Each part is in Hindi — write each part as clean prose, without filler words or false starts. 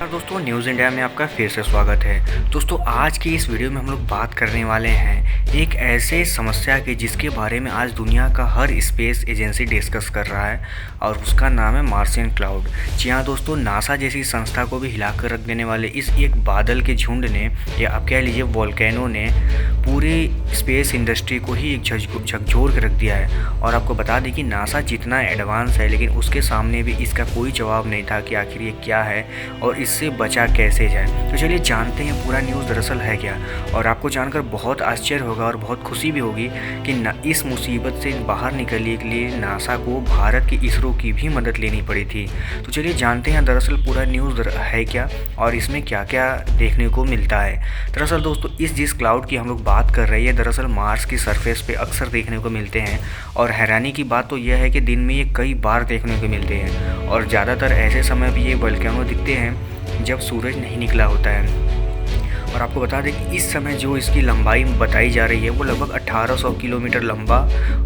दोस्तों, न्यूज़ इंडिया में आपका फिर से स्वागत है। दोस्तों, आज की इस वीडियो में हम लोग बात करने वाले हैं एक ऐसे समस्या की जिसके बारे में आज दुनिया का हर स्पेस एजेंसी डिस्कस कर रहा है और उसका नाम है मार्शियन क्लाउड। जी हाँ दोस्तों, नासा जैसी संस्था को भी हिलाकर रख देने वाले इस एक बादल के झुंड ने या आप कह लीजिए वोल्केनो ने पूरी स्पेस इंडस्ट्री को ही एक झकझोर के रख दिया है। और आपको बता दें कि नासा जितना एडवांस है लेकिन उसके सामने भी इसका कोई जवाब नहीं था कि आखिर ये क्या है और इससे बचा कैसे जाए। तो चलिए जानते हैं पूरा न्यूज़ दरअसल है क्या। और आपको जानकर बहुत आश्चर्य होगा और बहुत खुशी भी होगी कि इस मुसीबत से बाहर निकलने के लिए नासा को भारत की इसरो की भी मदद लेनी पड़ी थी। तो चलिए जानते हैं दरअसल पूरा न्यूज़ है क्या और इसमें क्या क्या देखने को मिलता है। दरअसल दोस्तों, जिस क्लाउड की हम लोग बात कर रहे हैं दरअसल मार्स की सरफेस पे अक्सर देखने को मिलते हैं। और हैरानी की बात तो यह है कि दिन में ये कई बार देखने को मिलते हैं और ज़्यादातर ऐसे समय भी ये वोल्केनो दिखते हैं जब सूरज नहीं निकला होता है। और आपको बता दें कि इस समय जो इसकी लंबाई बताई जा रही है वो लगभग 1800 किलोमीटर लंबा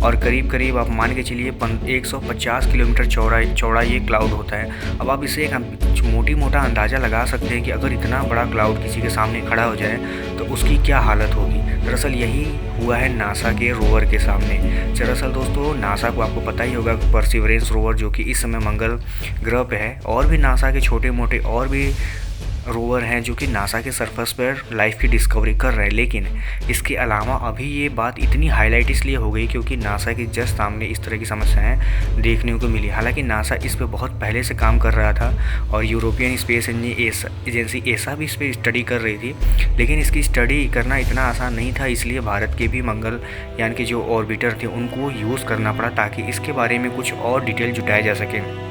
और करीब करीब आप मान के चलिए 150 किलोमीटर चौड़ा ये क्लाउड होता है। अब आप इसे एक मोटा अंदाज़ा लगा सकते हैं कि अगर इतना बड़ा क्लाउड किसी के सामने खड़ा हो जाए तो उसकी क्या हालत होगी। दरअसल यही हुआ है नासा के रोवर के सामने। दरअसल दोस्तों, नासा को आपको पता ही होगा परसिवरेंस रोवर जो कि इस समय मंगल ग्रह पे है, और भी नासा के छोटे मोटे और भी रोवर हैं जो कि नासा के सरफेस पर लाइफ की डिस्कवरी कर रहे हैं। लेकिन इसके अलावा अभी ये बात इतनी हाईलाइट इसलिए हो गई क्योंकि नासा के जस्ट सामने इस तरह की समस्याएं देखने को मिली। हालांकि नासा इस पर बहुत पहले से काम कर रहा था और यूरोपियन स्पेस एजेंसी ऐसा भी इस पर स्टडी कर रही थी, लेकिन इसकी स्टडी करना इतना आसान नहीं था। इसलिए भारत के भी मंगल यान के जो ऑर्बिटर थे उनको यूज़ करना पड़ा ताकि इसके बारे में कुछ और डिटेल जुटाया जा सके।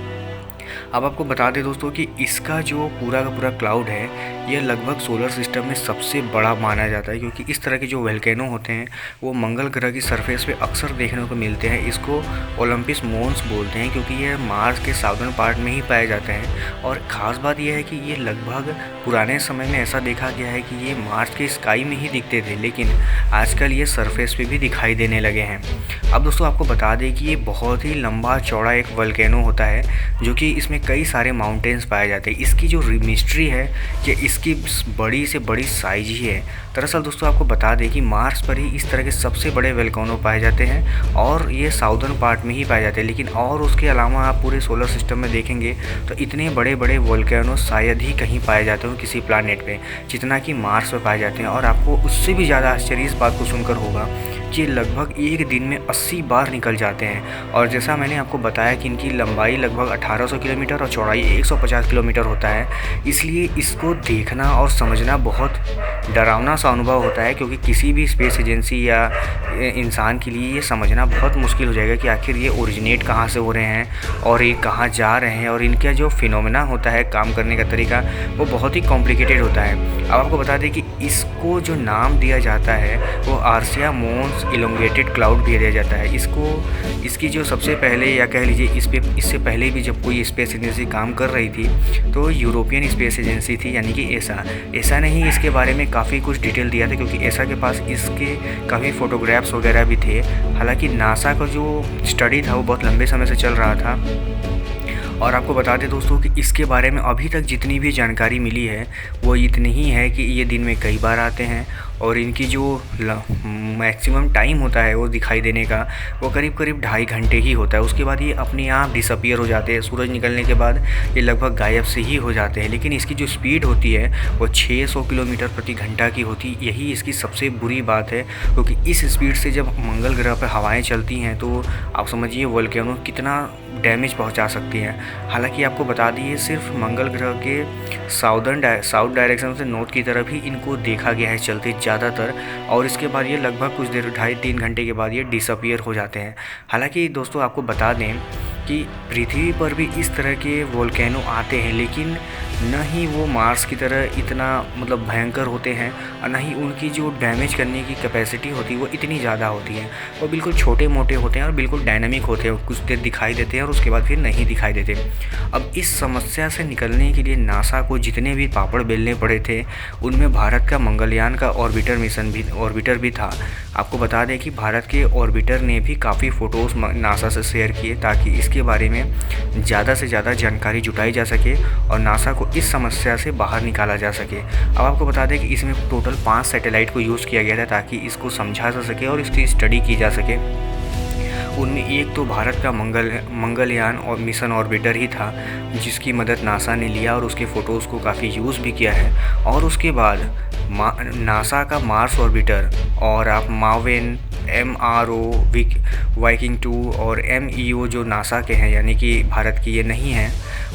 अब आपको बता दें दोस्तों कि इसका जो पूरा का पूरा क्लाउड है यह लगभग सोलर सिस्टम में सबसे बड़ा माना जाता है, क्योंकि इस तरह के जो वोल्केनो होते हैं वो मंगल ग्रह की सरफेस पे अक्सर देखने को मिलते हैं। इसको ओलंपस मोन्स बोलते हैं क्योंकि ये मार्स के साउदर्न पार्ट में ही पाए जाते हैं। और ख़ास बात यह है कि ये लगभग पुराने समय में ऐसा देखा गया है कि ये मार्स के स्काई में ही दिखते थे, लेकिन आजकल ये सरफेस पे भी दिखाई देने लगे हैं। अब दोस्तों आपको बता दें कि ये बहुत ही लंबा चौड़ा एक वोल्केनो होता है जो कि इसमें कई सारे माउंटेन्स पाए जाते हैं। इसकी जो मिस्ट्री है कि इसकी बड़ी से बड़ी साइज ही है। दरअसल दोस्तों आपको बता दें कि मार्स पर ही इस तरह के सबसे बड़े वोल्केनो पाए जाते हैं और ये साउदर्न पार्ट में ही पाए जाते हैं। लेकिन और उसके अलावा आप पूरे सोलर सिस्टम में देखेंगे तो इतने बड़े बड़े वोल्केनो शायद ही कहीं पाए जाते हो किसी प्लानेट पे जितना कि मार्स पर पाए जाते हैं। और आपको उससे भी ज़्यादा आश्चर्य इस बात को सुनकर होगा कि लगभग एक दिन में 80 बार निकल जाते हैं। और जैसा मैंने आपको बताया कि इनकी लंबाई लगभग 1800 किलोमीटर और चौड़ाई 150 किलोमीटर होता है, इसलिए इसको देखना और समझना बहुत डरावना सा अनुभव होता है, क्योंकि किसी भी स्पेस एजेंसी या इंसान के लिए ये समझना बहुत मुश्किल हो जाएगा कि आखिर ये ओरिजिनेट कहाँ से हो रहे हैं और ये कहाँ जा रहे हैं। और इनका जो फिनोमेना होता है काम करने का तरीका वो बहुत ही कॉम्प्लिकेटेड होता है। अब आपको बता दें कि इसको जो नाम दिया जाता है वो आर्सिया मोन्स इलोंगेटेड क्लाउड दिया जाता है। इसकी जो सबसे पहले या कह लीजिए इससे पहले भी जब कोई स्पेस एजेंसी काम कर रही थी तो यूरोपियन स्पेस एजेंसी थी, यानी कि एसा ने ही इसके बारे में काफ़ी कुछ डिटेल दिया था, क्योंकि एसा के पास इसके काफ़ी फ़ोटोग्राफ्स वगैरह भी थे। हालांकि नासा का जो स्टडी था वो बहुत लंबे समय से चल रहा था। और आपको बता दें दोस्तों कि इसके बारे में अभी तक जितनी भी जानकारी मिली है वो इतनी ही है कि ये दिन में कई बार आते हैं और इनकी जो मैक्सिमम टाइम होता है वो दिखाई देने का वो करीब 2.5 घंटे ही होता है। उसके बाद ये अपने आप डिसअपियर हो जाते हैं। सूरज निकलने के बाद ये लगभग गायब से ही हो जाते हैं। लेकिन इसकी जो स्पीड होती है वो 600 किलोमीटर प्रति घंटा की होती है। यही इसकी सबसे बुरी बात है, क्योंकि इस स्पीड से जब मंगल ग्रह पर हवाएँ चलती हैं तो आप समझिए वोल्केनो कितना डैमेज पहुंचा सकती हैं। हालांकि आपको बता दिए सिर्फ मंगल ग्रह के साउथ डायरेक्शन से नॉर्थ की तरफ ही इनको देखा गया है चलते ज़्यादातर, और इसके बाद ये लगभग कुछ देर 2.5-3 घंटे के बाद ये डिसअपियर हो जाते हैं। हालांकि दोस्तों आपको बता दें कि पृथ्वी पर भी इस तरह के वोल्केनो आते हैं, लेकिन न ही वो मार्स की तरह इतना मतलब भयंकर होते हैं और न ही उनकी जो डैमेज करने की कैपेसिटी होती है वो इतनी ज़्यादा होती है। वो बिल्कुल छोटे मोटे होते हैं और बिल्कुल डायनामिक होते हैं, कुछ देर दिखाई देते हैं और उसके बाद फिर नहीं दिखाई देते। अब इस समस्या से निकलने के लिए नासा को जितने भी पापड़ बेलने पड़े थे उनमें भारत का मंगलयान का ऑर्बिटर भी था। आपको बता दें कि भारत के ऑर्बिटर ने भी काफ़ी फ़ोटोज़ नासा से शेयर किए ताकि इसके बारे में ज़्यादा से ज़्यादा जानकारी जुटाई जा सके और नासा को इस समस्या से बाहर निकाला जा सके। अब आपको बता दें कि इसमें टोटल 5 सैटेलाइट को यूज़ किया गया था ताकि इसको समझा जा सके और इसकी स्टडी की जा सके। उनमें एक तो भारत का मंगलयान और मिशन ऑर्बिटर ही था, जिसकी मदद नासा ने लिया और उसके फ़ोटोज़ को काफ़ी यूज़ भी किया है। और उसके बाद नासा का मार्स ऑर्बिटर और आप माविन, MRO वाइकिंग 2 और MEO जो नासा के हैं, यानी कि भारत की ये नहीं हैं,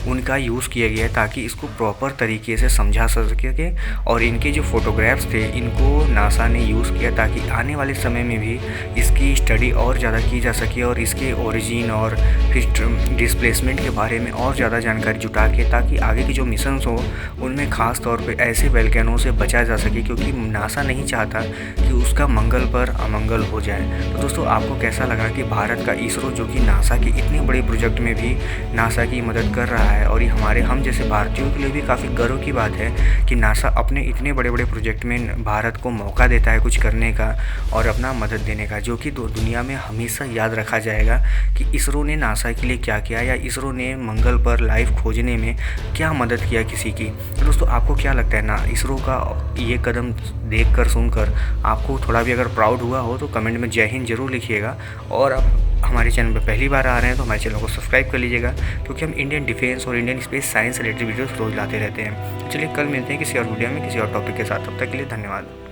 उनका यूज़ किया गया ताकि इसको प्रॉपर तरीके से समझा सके। और इनके जो फ़ोटोग्राफ्स थे इनको नासा ने यूज़ किया ताकि आने वाले समय में भी इसकी स्टडी और ज़्यादा की जा सके और इसके ओरिजिन और फिर डिस्प्लेसमेंट के बारे में और ज़्यादा जानकारी जुटा के, ताकि आगे के जो मिशंस हो उनमें ख़ास तौर पे ऐसे वैल्केनों से बचा जा सके, क्योंकि नासा नहीं चाहता कि उसका मंगल पर अमंगल हो जाए। तो दोस्तों, आपको कैसा लगा कि भारत का इसरो जो कि नासा के इतने बड़े प्रोजेक्ट में भी नासा की मदद कर रहा है, और ये हम जैसे भारतीयों के लिए भी काफ़ी गर्व की बात है कि नासा अपने इतने बड़े बड़े प्रोजेक्ट में भारत को मौका देता है कुछ करने का और अपना मदद देने का, जो कि दुनिया में हमेशा याद रखा जाएगा कि इसरो ने नासा के लिए क्या किया, या इसरो ने मंगल पर लाइफ खोजने में क्या मदद किया किसी की। तो दोस्तों, आपको क्या लगता है ना, इसरो का ये कदम देख कर सुनकर आपको थोड़ा भी अगर प्राउड हुआ हो तो कमेंट में जय हिंद जरूर लिखिएगा। और आप हमारे चैनल पर पहली बार आ रहे हैं तो हमारे चैनल को सब्सक्राइब कर लीजिएगा, क्योंकि हम इंडियन डिफेंस और Indian space science related videos रोज लाते रहते हैं। चलिए, कल मिलते हैं किसी और वीडियो में किसी और टॉपिक के साथ। तब तक के लिए धन्यवाद।